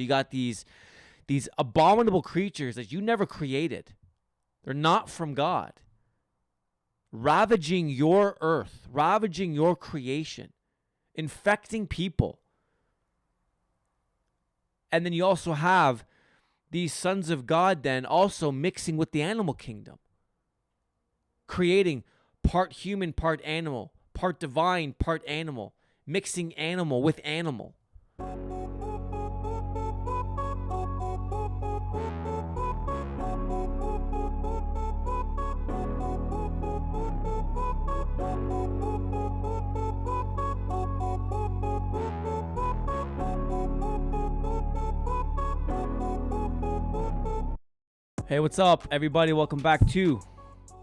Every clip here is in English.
You got these abominable creatures that you never created. They're not from God. Ravaging your earth, ravaging your creation, infecting people. And then you also have these sons of God then also mixing with the animal kingdom, creating part human, part animal, part divine, part animal, mixing animal with animal. Hey, what's up, everybody? Welcome back to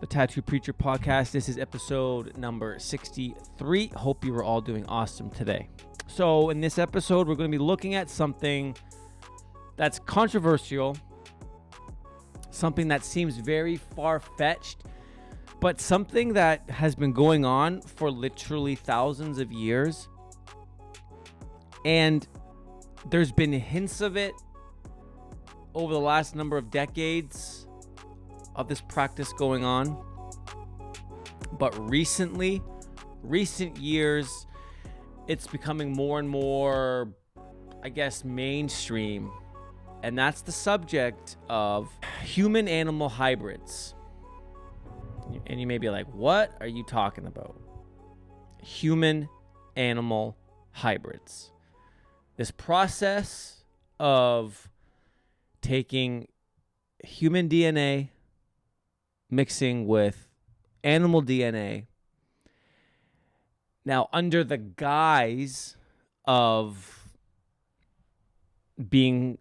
the Tat2d Preacher Podcast. This is episode number 63. Hope you are all doing awesome today. So in this episode, we're going to be looking at something that's controversial, something that seems very far-fetched, but something that has been going on for literally thousands of years. And there's been hints of it over the last number of decades of this practice going on. But recent years, it's becoming more and more, I guess, mainstream. And that's the subject of human-animal hybrids. And you may be like, what are you talking about? Human-animal hybrids. This process of taking human DNA, mixing with animal DNA, now under the guise of being,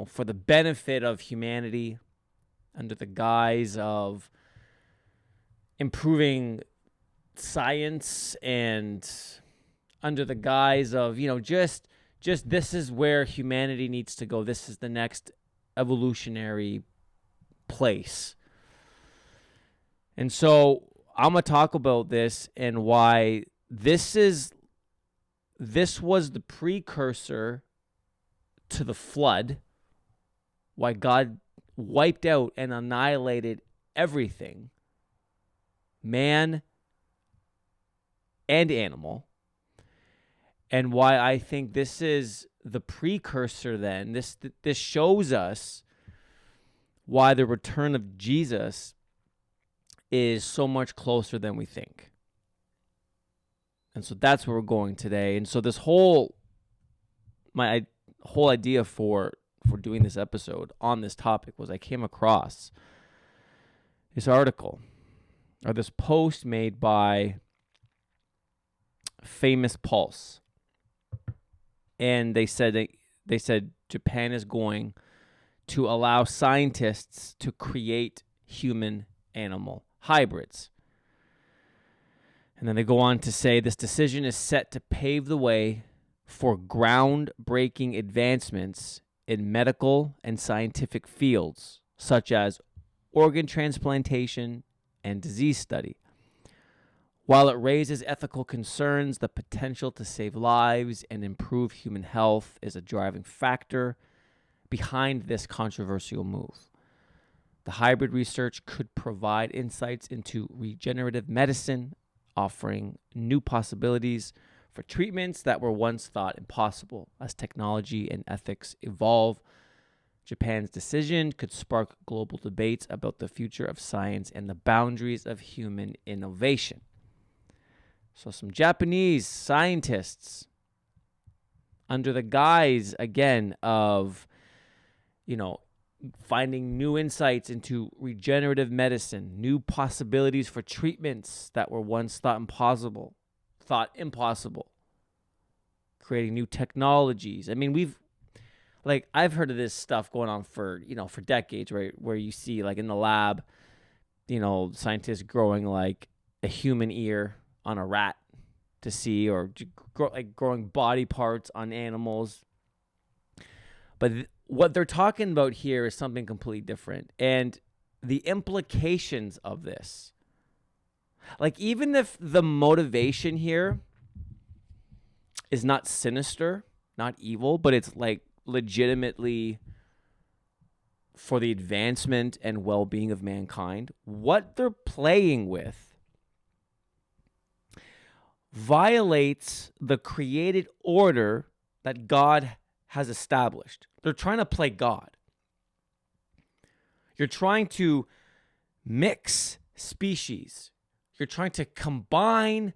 for the benefit of humanity, under the guise of improving science, and under the guise of, just this is where humanity needs to go. This is the next evolutionary place. And so I'm going to talk about this and why this was the precursor to the flood, why God wiped out and annihilated everything, man and animal. And why I think this is the precursor then. This shows us why the return of Jesus is so much closer than we think. And so that's where we're going today. And so my whole idea for doing this episode on this topic was I came across this article or this post made by Famous Pulse. And they said Japan is going to allow scientists to create human-animal hybrids. And then they go on to say this decision is set to pave the way for groundbreaking advancements in medical and scientific fields, such as organ transplantation and disease study. While it raises ethical concerns, the potential to save lives and improve human health is a driving factor behind this controversial move. The hybrid research could provide insights into regenerative medicine, offering new possibilities for treatments that were once thought impossible. As technology and ethics evolve, Japan's decision could spark global debates about the future of science and the boundaries of human innovation. So some Japanese scientists, under the guise, again, of, finding new insights into regenerative medicine, new possibilities for treatments that were once thought impossible, creating new technologies. I mean, I've heard of this stuff going on for decades, right? Where you see, in the lab, scientists growing, a human ear on a rat to see, or growing body parts on animals. But what they're talking about here is something completely different. And the implications of this, even if the motivation here is not sinister, not evil, but it's legitimately for the advancement and well-being of mankind, what they're playing with violates the created order that God has established. They're trying to play God. You're trying to mix species. You're trying to combine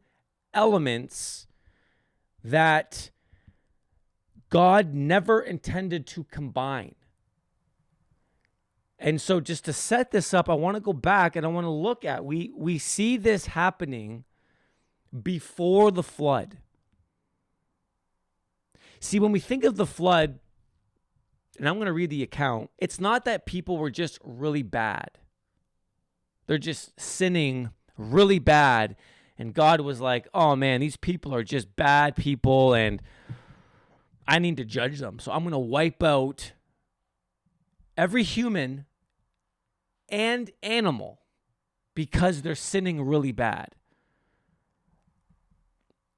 elements that God never intended to combine. And so just to set this up, I want to go back and I want to look at, we see this happening before the flood. See, when we think of the flood, and I'm going to read the account, it's not that people were just really bad. They're just sinning really bad. And God was like, oh man, these people are just bad people and I need to judge them. So I'm going to wipe out every human and animal because they're sinning really bad.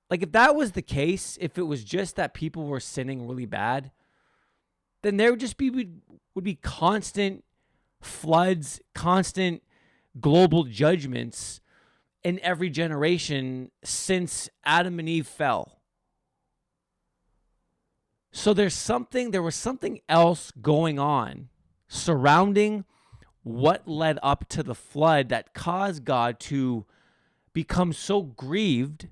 Like if that was the case, if it was just that people were sinning really bad, then there would just would be constant floods, constant global judgments in every generation since Adam and Eve fell. So there was something else going on surrounding what led up to the flood that caused God to become so grieved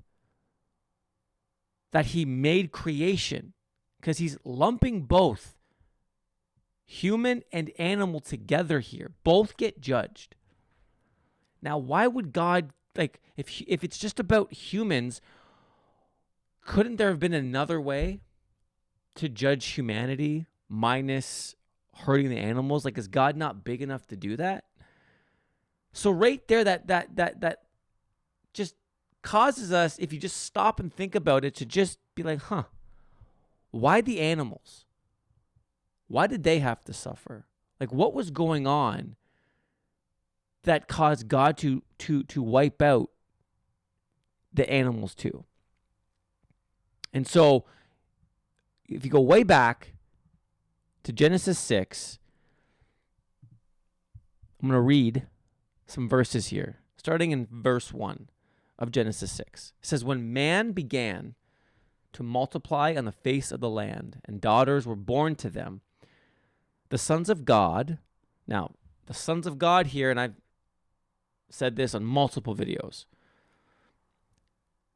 that he made creation, because he's lumping both human and animal together here. Both get judged. Now, why would God, like, if it's just about humans, couldn't there have been another way to judge humanity minus hurting the animals? Like, is God not big enough to do that? So right there, that just causes us, if you just stop and think about it, to just be like, why the animals? Why did they have to suffer? Like, what was going on that caused God to wipe out the animals too? And so, if you go way back to Genesis 6, I'm going to read some verses here, starting in verse 1 of Genesis 6. It says, when man began to multiply on the face of the land, and daughters were born to them, the sons of God, now, the sons of God here, and I've said this on multiple videos,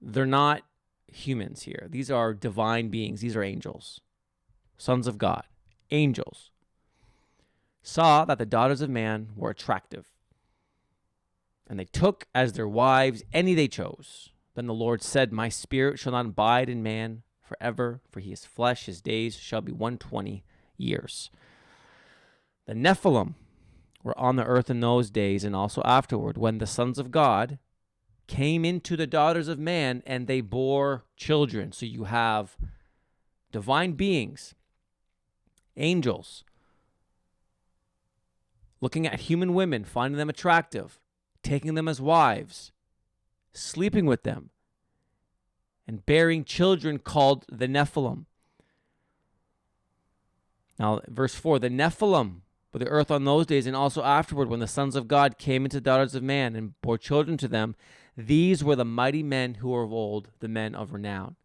they're not humans here. These are divine beings. These are angels. Sons of God. Angels. Saw that the daughters of man were attractive, and they took as their wives any they chose. Then the Lord said, my spirit shall not abide in man forever, for he is flesh. His days shall be 120 years. The Nephilim were on the earth in those days, and also afterward, when the sons of God came into the daughters of man, and they bore children. So you have divine beings, angels, looking at human women, finding them attractive, taking them as wives, sleeping with them, and bearing children called the Nephilim. Now, verse 4, the Nephilim were the earth on those days, and also afterward, when the sons of God came into the daughters of man and bore children to them, these were the mighty men who were of old, the men of renown.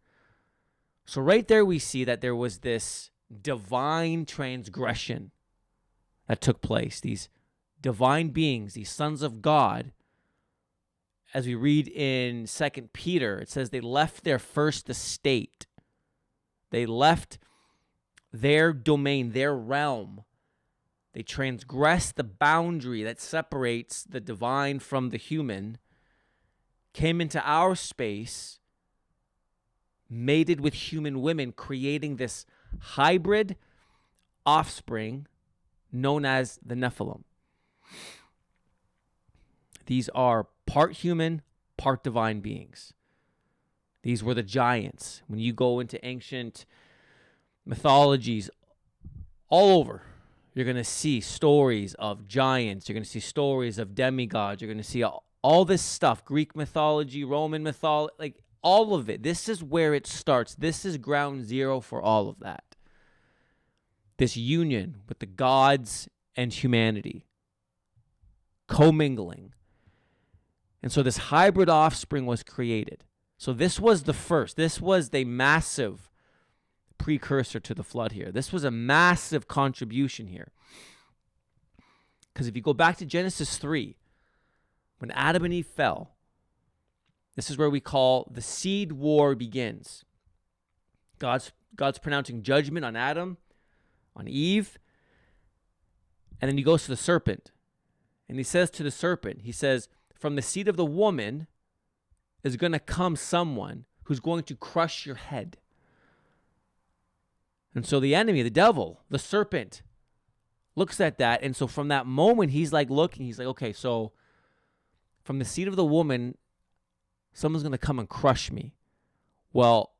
So right there we see that there was this divine transgression that took place. These divine beings, these sons of God, as we read in 2 Peter, it says they left their first estate. They left their domain, their realm. They transgressed the boundary that separates the divine from the human, came into our space, mated with human women, creating this hybrid offspring known as the Nephilim. These are part human, part divine beings. These were the giants. When you go into ancient mythologies all over, you're going to see stories of giants. You're going to see stories of demigods. You're going to see all this stuff, Greek mythology, Roman mythology, like all of it. This is where it starts. This is ground zero for all of that. this union with the gods and humanity, commingling. And so this hybrid offspring was created. So this was the first. This was the massive precursor to the flood here. This was a massive contribution here. Because if you go back to Genesis 3, when Adam and Eve fell, this is where we call the seed war begins. God's pronouncing judgment on Adam, on Eve, and then he goes to the serpent. And he says to the serpent, he says, from the seed of the woman is going to come someone who's going to crush your head. And so the enemy, the devil, the serpent, looks at that. And so from that moment, he's like, okay, so from the seed of the woman, someone's going to come and crush me. Well,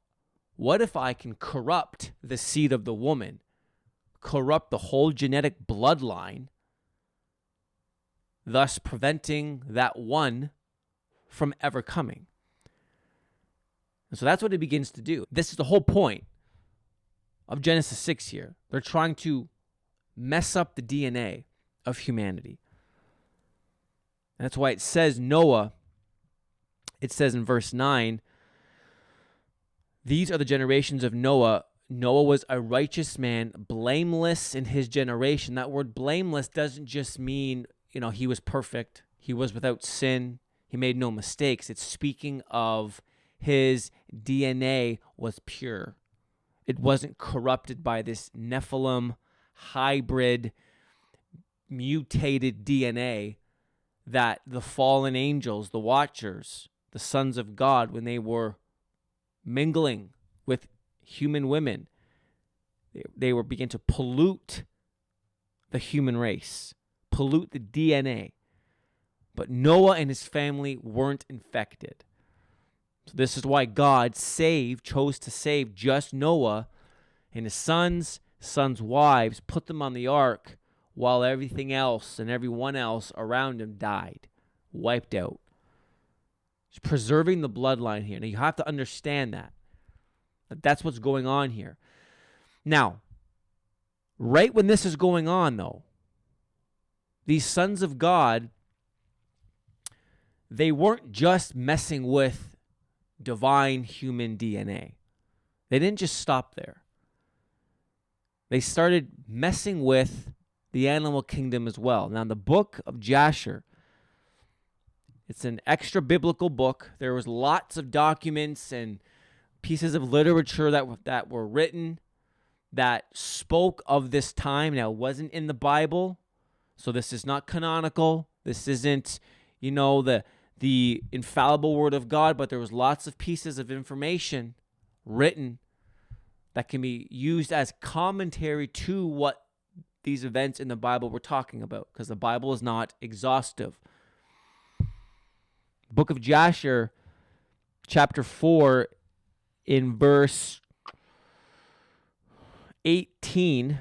what if I can corrupt the seed of the woman, corrupt the whole genetic bloodline, thus preventing that one from ever coming? And so that's what it begins to do. This is the whole point of Genesis 6 here. They're trying to mess up the DNA of humanity. And that's why it says Noah, it says in verse 9, these are the generations of Noah. Noah was a righteous man, blameless in his generation. That word blameless doesn't just mean, he was perfect. He was without sin. He made no mistakes. It's speaking of his DNA was pure. It wasn't corrupted by this Nephilim hybrid mutated DNA that the fallen angels, the watchers, the sons of God, when they were mingling with human women, they were beginning to pollute the human race, pollute the DNA. But Noah and his family weren't infected. So this is why God chose to save just Noah and his sons' wives, put them on the ark while everything else and everyone else around him died, wiped out. It's preserving the bloodline here. Now you have to understand that. That's what's going on here. Now, right when this is going on, though, these sons of God, they weren't just messing with divine human DNA. They didn't just stop there. They started messing with the animal kingdom as well. Now, the book of Jasher, it's an extra biblical book. There was lots of documents and pieces of literature that were written that spoke of this time. Now, it wasn't in the Bible, so this is not canonical. This isn't, the infallible word of God, but there was lots of pieces of information written that can be used as commentary to what these events in the Bible were talking about, because the Bible is not exhaustive. Book of Jasher, chapter 4, in verse 18,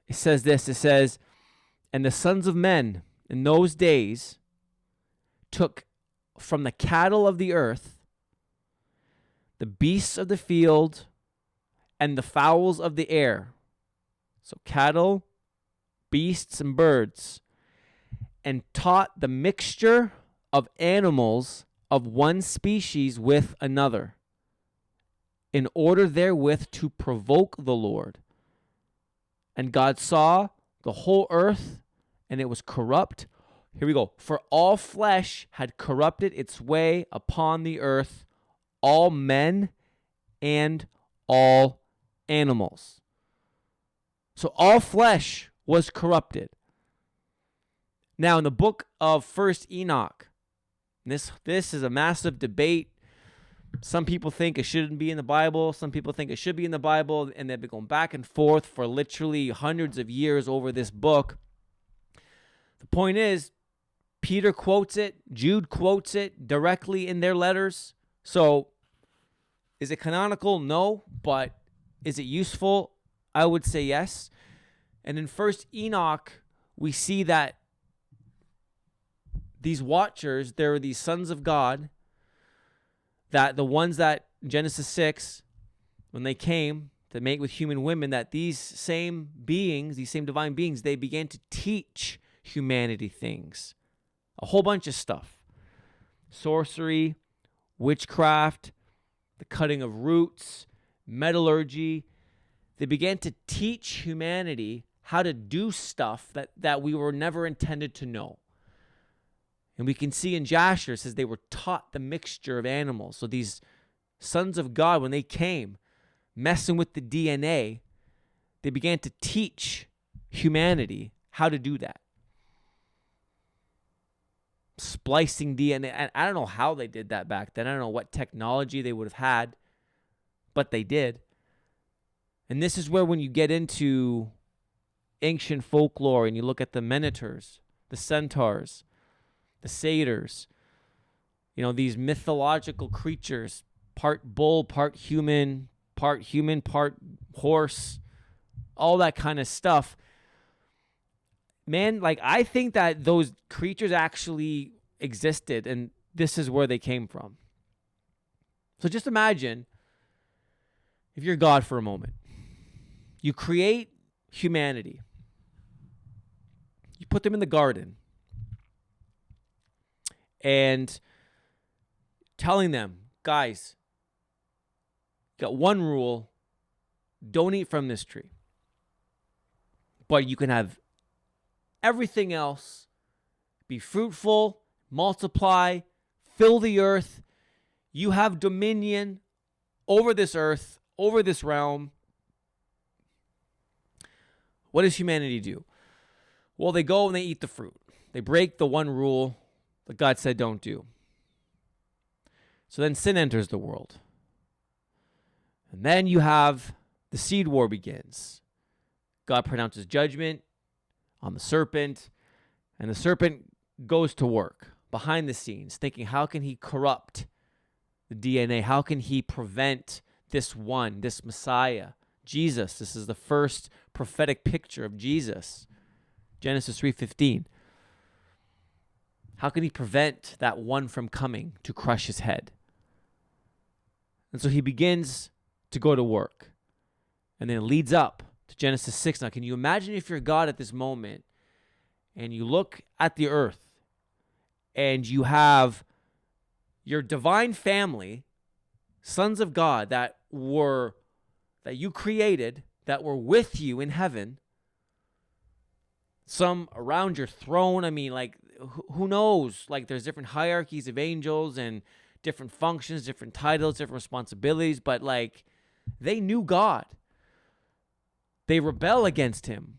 it says this. It says, and the sons of men in those days took from the cattle of the earth, the beasts of the field, and the fowls of the air. So cattle, beasts, and birds, and taught the mixture of animals of one species with another, in order therewith to provoke the Lord. And God saw the whole earth, and it was corrupt. Here we go. For all flesh had corrupted its way upon the earth, all men and all animals. So all flesh was corrupted. Now, in the book of 1 Enoch, this is a massive debate. Some people think it shouldn't be in the Bible. Some people think it should be in the Bible. And they've been going back and forth for literally hundreds of years over this book. The point is, Peter quotes it. Jude quotes it directly in their letters. So, is it canonical? No. But is it useful? I would say yes. And in 1 Enoch, we see that these watchers, there are these sons of God, that the ones that Genesis 6, when they came that mate with human women, that these same beings, these same divine beings, they began to teach humanity things. A whole bunch of stuff. Sorcery, witchcraft, the cutting of roots, metallurgy. They began to teach humanity how to do stuff that we were never intended to know. And we can see in Jasher, it says they were taught the mixture of animals. So these sons of God, when they came, messing with the DNA, they began to teach humanity how to do that. Splicing DNA. And I don't know how they did that back then. I don't know what technology they would have had, but they did. And this is where when you get into ancient folklore and you look at the minotaurs, the centaurs, the satyrs, these mythological creatures, part bull, part human, part horse, all that kind of stuff. Man, I think that those creatures actually existed, and this is where they came from. So just imagine if you're God for a moment. You create humanity. You put them in the garden and telling them, guys, got one rule, don't eat from this tree. But you can have everything else, be fruitful, multiply, fill the earth. You have dominion over this earth, over this realm. What does humanity do? Well, they go and they eat the fruit. They break the one rule that God said don't do. So then sin enters the world. And then you have the seed war begins. God pronounces judgment on the serpent, and the serpent goes to work behind the scenes, thinking, how can he corrupt the DNA? How can he prevent this Messiah, Jesus? This is the first prophetic picture of Jesus, Genesis 3:15. How can he prevent that one from coming to crush his head? And so he begins to go to work. And then it leads up to Genesis 6. Now, can you imagine if you're God at this moment and you look at the earth and you have your divine family, sons of God that you created, that were with you in heaven, some around your throne. I mean, who knows? There's different hierarchies of angels and different functions, different titles, different responsibilities, but they knew God. They rebel against him.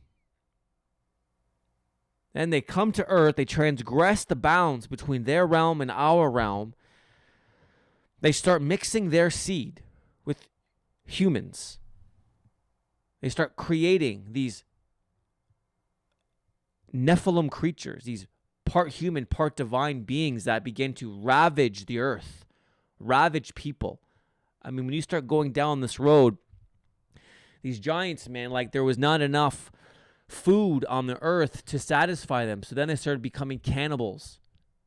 And they come to earth, they transgress the bounds between their realm and our realm. They start mixing their seed with humans. They start creating these Nephilim creatures, these part human, part divine beings that begin to ravage the earth, ravage people. I mean, when you start going down this road, these giants, man, there was not enough food on the earth to satisfy them. So then they started becoming cannibals,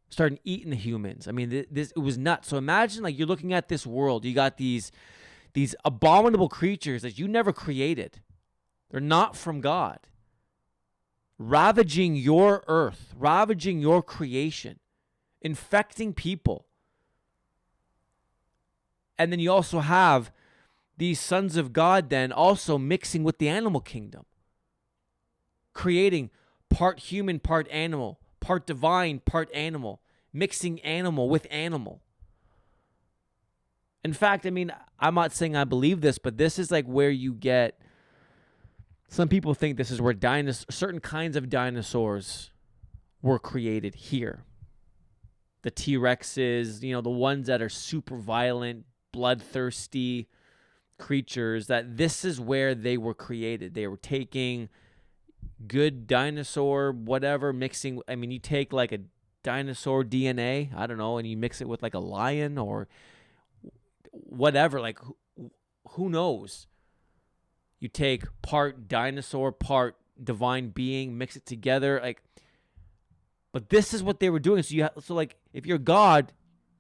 started eating the humans. I mean, it was nuts. So imagine you're looking at this world. You got these abominable creatures that you never created. They're not from God. Ravaging your earth, ravaging your creation, infecting people. And then you also have these sons of God then also mixing with the animal kingdom, creating part human, part animal, part divine, part animal, mixing animal with animal. In fact, I mean, I'm not saying I believe this, but this is where you get, some people think this is where certain kinds of dinosaurs were created here. The T-Rexes, the ones that are super violent, bloodthirsty creatures, that this is where they were created. They were taking good dinosaur, whatever, mixing. I mean, you take a dinosaur DNA, I don't know, and you mix it with a lion or whatever. Who knows? You take part dinosaur, part divine being, mix it together. But this is what they were doing. So if you're God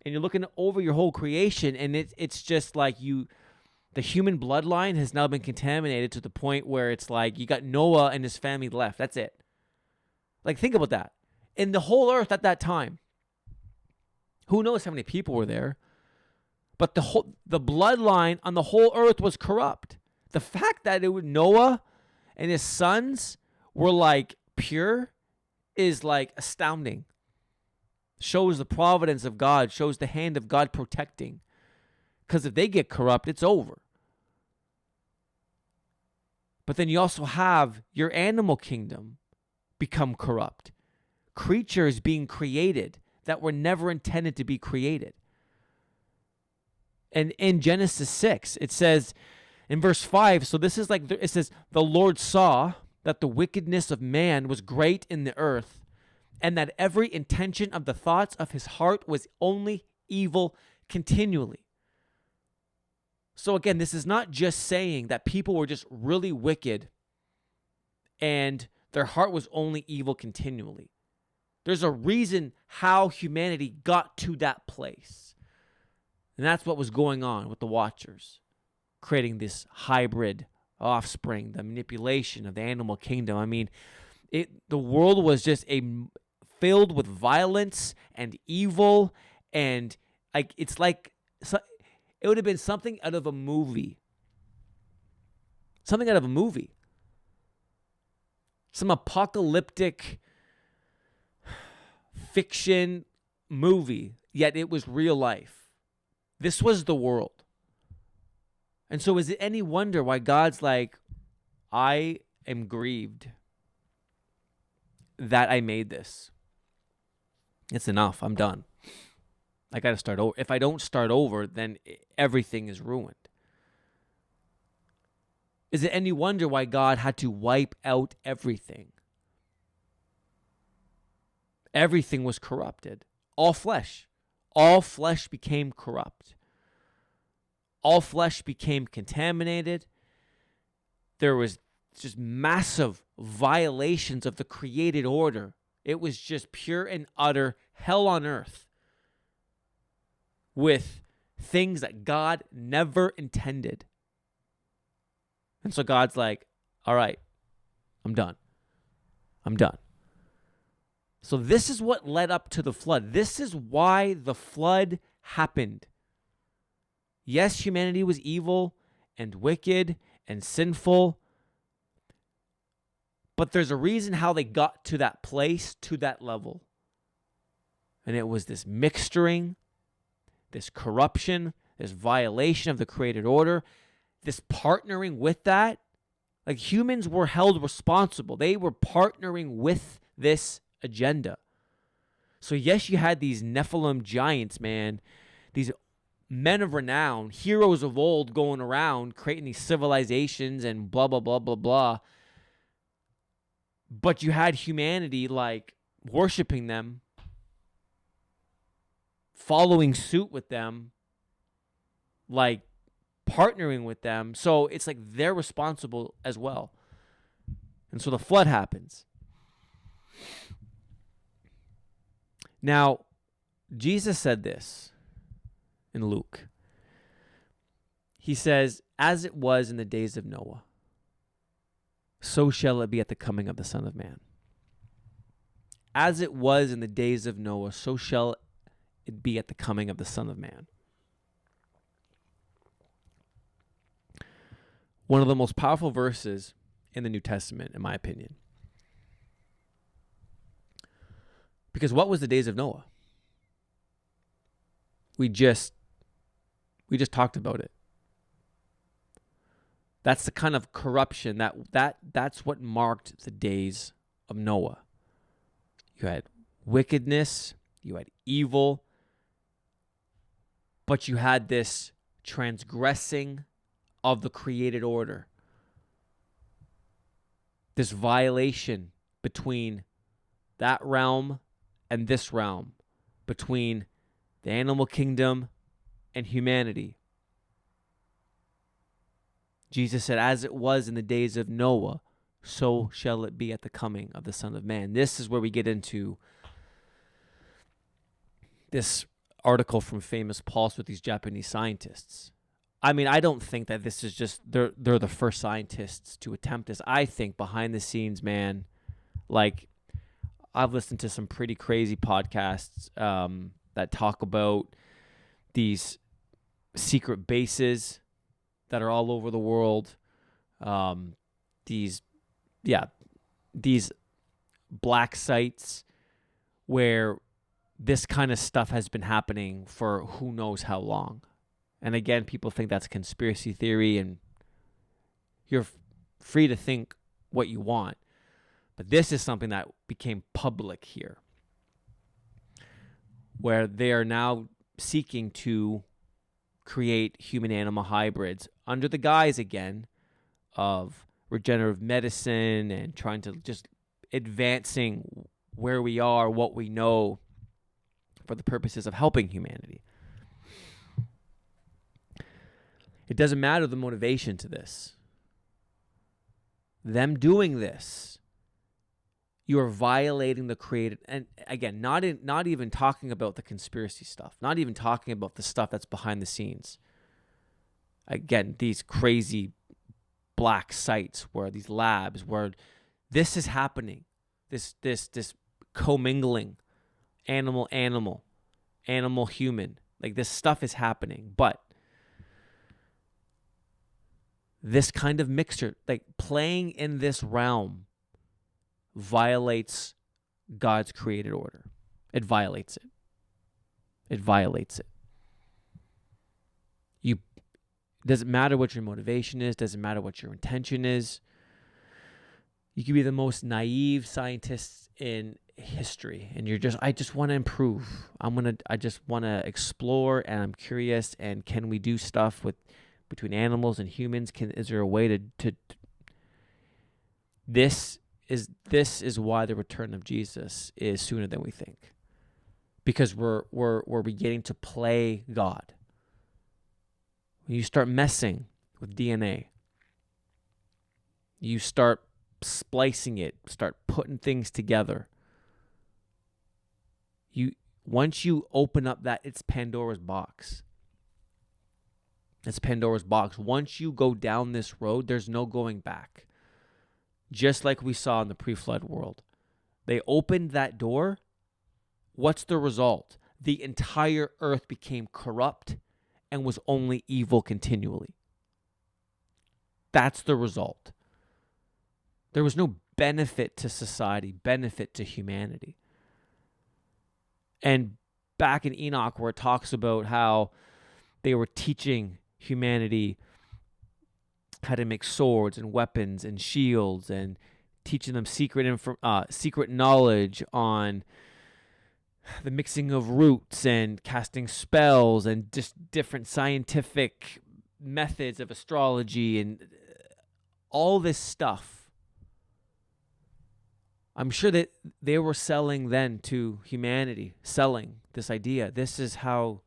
and you're looking over your whole creation, and it's just the The human bloodline has now been contaminated to the point where it's like you got Noah and his family left. That's it. Like, think about that. In the whole earth at that time, who knows how many people were there? But the bloodline on the whole earth was corrupt. The fact that it was Noah and his sons were like pure is like astounding. Shows the providence of God, shows the hand of God protecting. Because if they get corrupt, it's over. But then you also have your animal kingdom become corrupt. Creatures being created that were never intended to be created. And in Genesis 6, it says in verse 5, so this is like, it says, the Lord saw that the wickedness of man was great in the earth, and that every intention of the thoughts of his heart was only evil continually. So again, this is not just saying that people were just really wicked and their heart was only evil continually. There's a reason how humanity got to that place. And that's what was going on with the Watchers, creating this hybrid offspring, the manipulation of the animal kingdom. I mean, the world was just filled with violence and evil, and it would have been something out of a movie. Something out of a movie. Some apocalyptic fiction movie, yet it was real life. This was the world. And so is it any wonder why God's like, I am grieved that I made this. It's enough. I'm done. I got to start over. If I don't start over, then everything is ruined. Is it any wonder why God had to wipe out everything? Everything was corrupted. All flesh became corrupt. All flesh became contaminated. There was just massive violations of the created order. It was just pure and utter hell on earth with things that God never intended. And so God's like, all right, I'm done. So this is what led up to the flood. This is why the flood happened. Yes, humanity was evil and wicked and sinful, but there's a reason how they got to that place, to that level. And it was this mixturing, this corruption, this violation of the created order, this partnering with that. Like, humans were held responsible. They were partnering with this agenda. So yes, you had these Nephilim giants, man, these men of renown, heroes of old going around creating these civilizations and blah, blah, blah, blah, blah. But you had humanity like worshiping them, following suit with them, like partnering with them. So it's like they're responsible as well. And so the flood happens. Now, Jesus said this in Luke. He says, as it was in the days of Noah, so shall it be at the coming of the Son of Man. As it was in the days of Noah, so shall it be at the coming of the Son of Man. One of the most powerful verses in the New Testament, in my opinion. Because what was the days of Noah? We just talked about it. That's the kind of corruption that's what marked the days of Noah. You had wickedness, you had evil, but you had this transgressing of the created order. This violation between that realm and this realm, between the animal kingdom and humanity. Jesus said, as it was in the days of Noah, so shall it be at the coming of the Son of Man. This is where we get into this article from famous Pulse with these Japanese scientists I mean, I don't think that this is just they're the first scientists to attempt this. I think behind the scenes, man, like I've listened to some pretty crazy podcasts that talk about these secret bases that are all over the world. These black sites where this kind of stuff has been happening for who knows how long. And again, people think that's conspiracy theory, and you're free to think what you want. But this is something that became public here, where they are now seeking to create human-animal hybrids under the guise, again, of regenerative medicine and trying to just advancing where we are, what we know, for the purposes of helping humanity. It doesn't matter the motivation to this. Them doing this, you're violating the created, and again, not even talking about the conspiracy stuff, not even talking about the stuff that's behind the scenes. Again, these crazy black sites where these labs where this is happening, this commingling, animal human, like this stuff is happening, but this kind of mixture, like playing in this realm, violates God's created order. It violates it. It violates it. Doesn't matter what your motivation is, doesn't matter what your intention is. You could be the most naive scientist in history, and I just want to improve. I just want to explore, and I'm curious, and can we do stuff between animals and humans? Is there a way to This is why the return of Jesus is sooner than we think. Because we're beginning to play God. When you start messing with DNA, you start splicing it, start putting things together. Once you open up that, it's Pandora's box. It's Pandora's box. Once you go down this road, there's no going back. Just like we saw in the pre-flood world. They opened that door. What's the result? The entire earth became corrupt and was only evil continually. That's the result. There was no benefit to society, benefit to humanity. And back in Enoch, where it talks about how they were teaching humanity how to make swords and weapons and shields, and teaching them secret knowledge on the mixing of roots and casting spells and just different scientific methods of astrology and all this stuff. I'm sure that they were selling then to humanity, selling this idea. This is how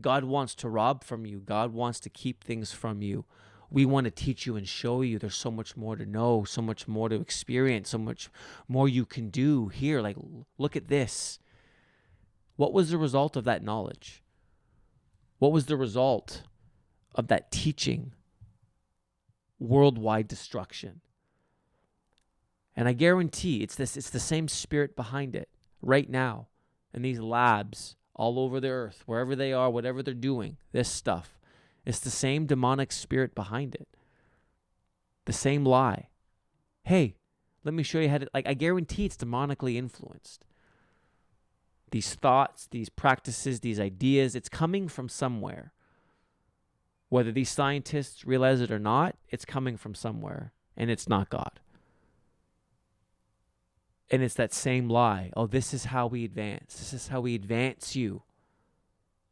God wants to rob from you. God wants to keep things from you. We want to teach you and show you there's so much more to know, so much more to experience, so much more you can do here. Like, look at this. What was the result of that knowledge? What was the result of that teaching? Worldwide destruction. And I guarantee it's the same spirit behind it right now. In these labs all over the earth, wherever they are, whatever they're doing, this stuff. It's the same demonic spirit behind it. The same lie. Hey, let me show you how to, I guarantee it's demonically influenced. These thoughts, these practices, these ideas, it's coming from somewhere. Whether these scientists realize it or not, it's coming from somewhere, and it's not God. And it's that same lie. Oh, this is how we advance. This is how we advance you.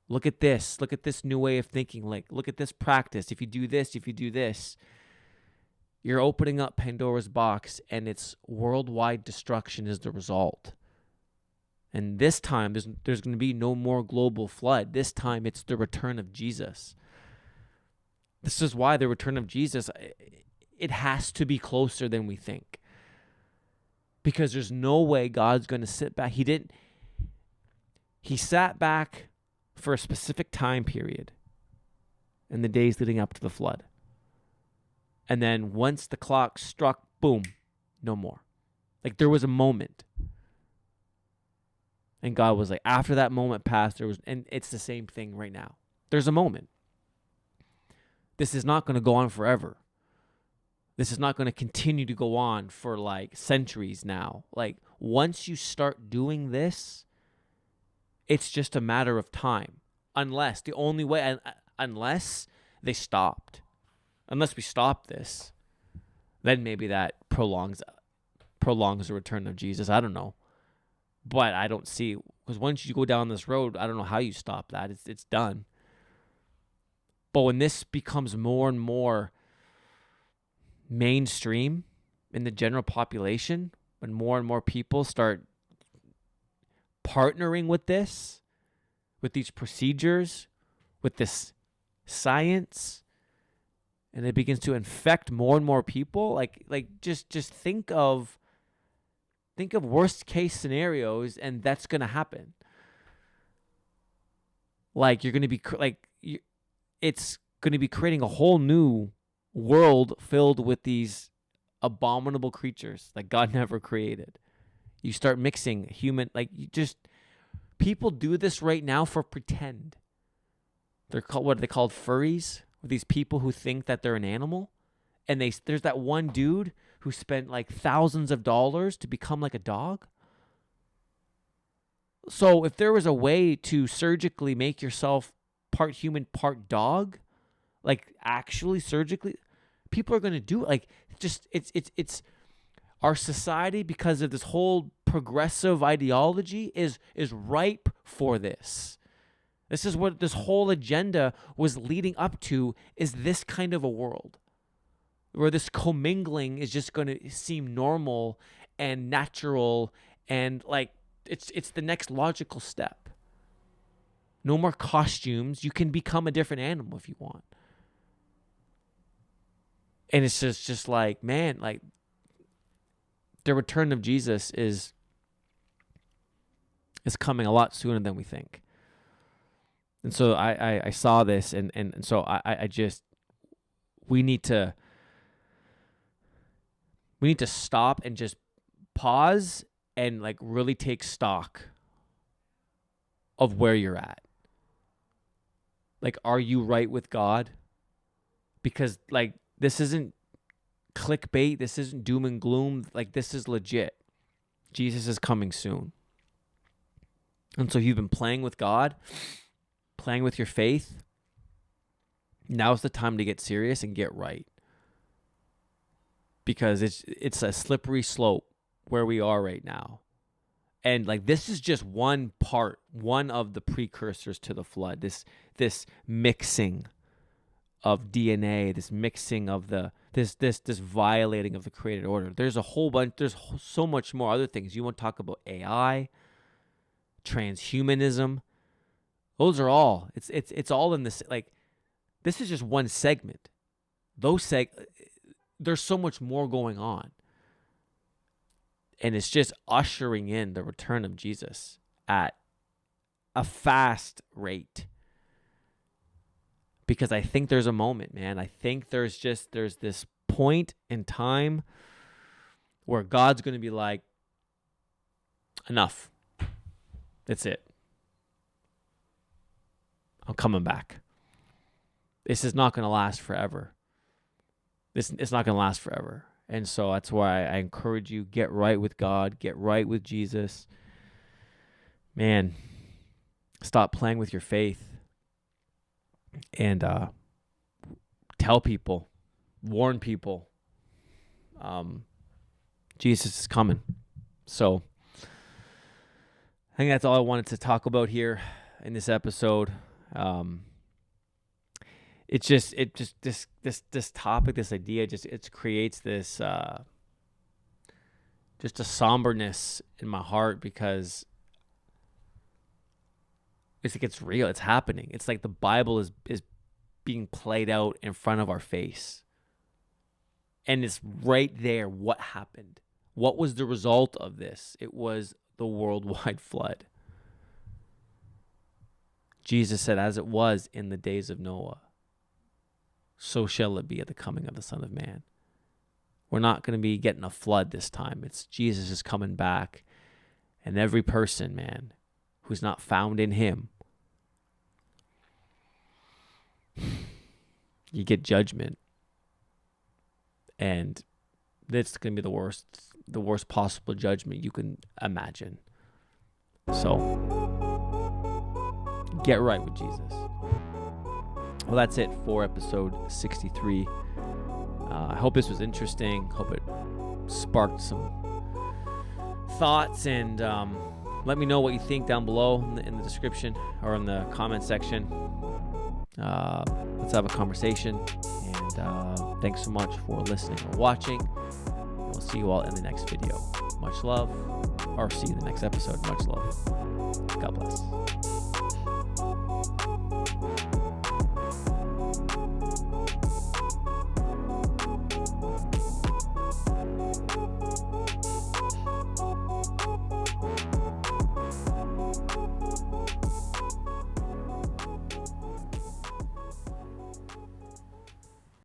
Look at this. Look at this new way of thinking. Like, look at this practice. If you do this, you're opening up Pandora's box, and it's worldwide destruction is the result. And this time, there's going to be no more global flood. This time, it's the return of Jesus. This is why the return of Jesus, it has to be closer than we think. Because there's no way God's going to sit back. He sat back for a specific time period. in the days leading up to the flood. And then once the clock struck, boom, no more. Like there was a moment. And God was like, after that moment passed, and it's the same thing right now. There's a moment. This is not going to go on forever. This is not going to continue to go on for like centuries now. Like once you start doing this, it's just a matter of time. Unless they stopped. Unless we stop this, then maybe that prolongs the return of Jesus. I don't know. But I don't see, because once you go down this road, I don't know how you stop that. It's done. But when this becomes more and more mainstream in the general population, when more and more people start partnering with this, with these procedures, with this science, and it begins to infect more and more people, like just think of worst case scenarios, and that's going to happen. Like you're going to be it's going to be creating a whole new world filled with these abominable creatures that God never created. You start mixing human, people do this right now for pretend. They're called, what are they called? Furries? These people who think that they're an animal. And there's that one dude who spent like thousands of dollars to become like a dog. So if there was a way to surgically make yourself part human, part dog, like actually surgically, people are going to do it. Like just it's our society, because of this whole progressive ideology, is ripe for this. This is what this whole agenda was leading up to, is this kind of a world where this commingling is just going to seem normal and natural, and like it's the next logical step. No more costumes. You can become a different animal if you want. And it's just like, man, like the return of Jesus is coming a lot sooner than we think. And so I saw this, and so I just, we need to stop and just pause and like really take stock of where you're at. Like, are you right with God? Because like this isn't clickbait, this isn't doom and gloom, like this is legit. Jesus is coming soon. And so you've been playing with God, playing with your faith. Now's the time to get serious and get right. Because it's a slippery slope where we are right now. And like this is just one of the precursors to the flood. This mixing of DNA, this mixing of this violating of the created order. There's a whole bunch, there's so much more other things. You want to talk about AI, transhumanism. Those are all, it's all in this, like, this is just one segment. There's so much more going on. And it's just ushering in the return of Jesus at a fast rate. Because I think there's a moment, man. I think there's this point in time where God's going to be like, enough. That's it. I'm coming back. This is not going to last forever. It's not going to last forever. And so that's why I encourage you, get right with God, get right with Jesus. Man, stop playing with your faith. And tell people, warn people, Jesus is coming. So I think that's all I wanted to talk about here in this episode. It's just this topic, this idea, it creates this just a somberness in my heart, because it's like it's real, it's happening. It's like the Bible is being played out in front of our face. And it's right there what happened. What was the result of this? It was the worldwide flood. Jesus said, as it was in the days of Noah. so shall it be at the coming of the Son of Man. We're not going to be getting a flood this time. It's Jesus is coming back. And every person, man, who's not found in him, you get judgment. And it's going to be the worst possible judgment you can imagine. So, get right with Jesus. Well, that's it for episode 63. I hope this was interesting. Hope it sparked some thoughts, and let me know what you think down below in the description or in the comment section. Let's have a conversation, and thanks so much for listening or watching. We'll see you all in the next video. Much love, or see you in the next episode. Much love. God bless.